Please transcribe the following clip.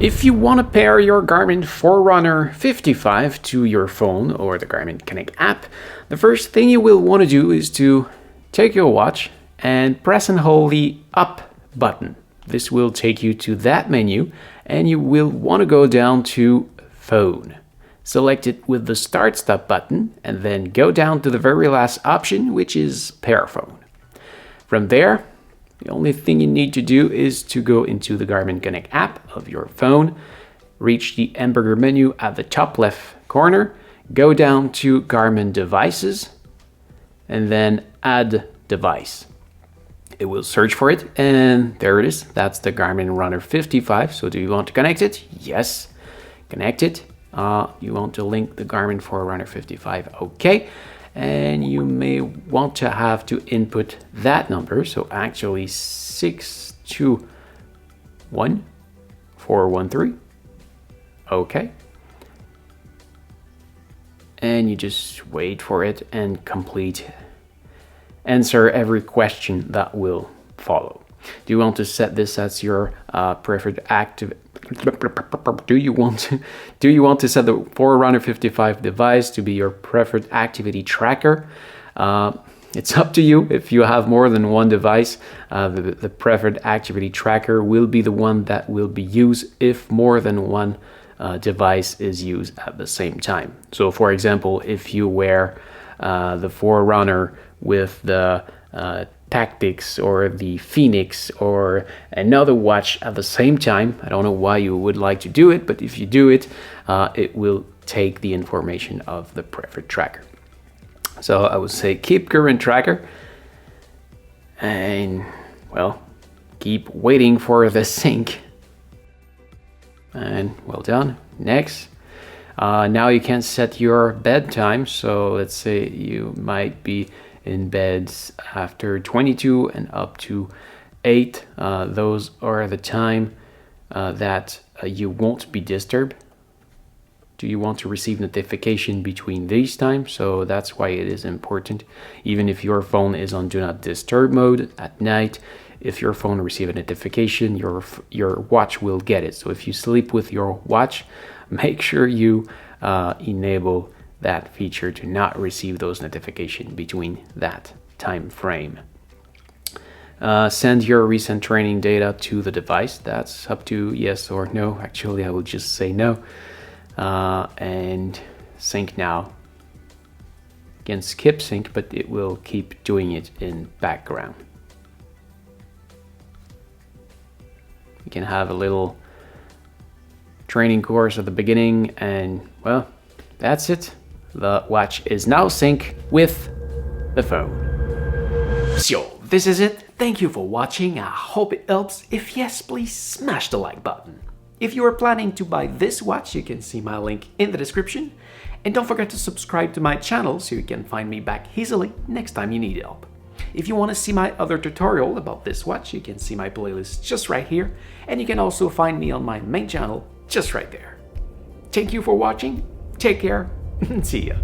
If you want to pair your Garmin Forerunner 55 to your phone or the Garmin Connect app, the first thing you will want to do is to take your watch and press and hold the up button. This will take you to that menu and you will want to go down to Phone. Select it with the Start Stop button and then go down to the very last option, which is Pair Phone. From there, the only thing you need to do is to go into the Garmin Connect app of your phone, reach the hamburger menu at the top left corner, go down to Garmin Devices, and then Add Device. It will search for it, and there it is. That's the Garmin Forerunner 55. So do you want to connect it? Yes. Connect it. You want to link the Garmin Forerunner 55. Okay. And you may want to have to input that number. So actually 621413. Okay. And you just wait for it and answer every question that will follow. Do you want to set this as your preferred active? Do you want to set the Forerunner 55 device to be your preferred activity tracker? It's up to you. If you have more than one device, the preferred activity tracker will be the one that will be used if more than one device is used at the same time. So for example, if you wear the Forerunner with the Tactics or the Phoenix or another watch at the same time, I don't know why you would like to do it, but if you do it, it will take the information of the preferred tracker. So I would say keep current tracker and, well, keep waiting for the sync. And well done. Next. Now you can set your bedtime. So let's say you might be in bed after 22 and up to 8. Those are the time that you won't be disturbed. Do you want to receive notification between these times? So that's why it is important. Even if your phone is on do not disturb mode at night, if your phone receives a notification, your watch will get it. So if you sleep with your watch, make sure you enable that feature to not receive those notifications between that time frame. Send your recent training data to the device. That's up to yes or no. Actually, I will just say no. And sync now. You can skip sync, but it will keep doing it in background. You can have a little training course at the beginning, and well, that's it. The watch is now synced with the phone. So this is it. Thank you for watching. I hope it helps. If yes, please smash the like button. If you are planning to buy this watch, you can see my link in the description. And don't forget to subscribe to my channel so you can find me back easily next time you need help. If you want to see my other tutorial about this watch, you can see my playlist just right here. And you can also find me on my main channel just right there. Thank you for watching. Take care. See ya.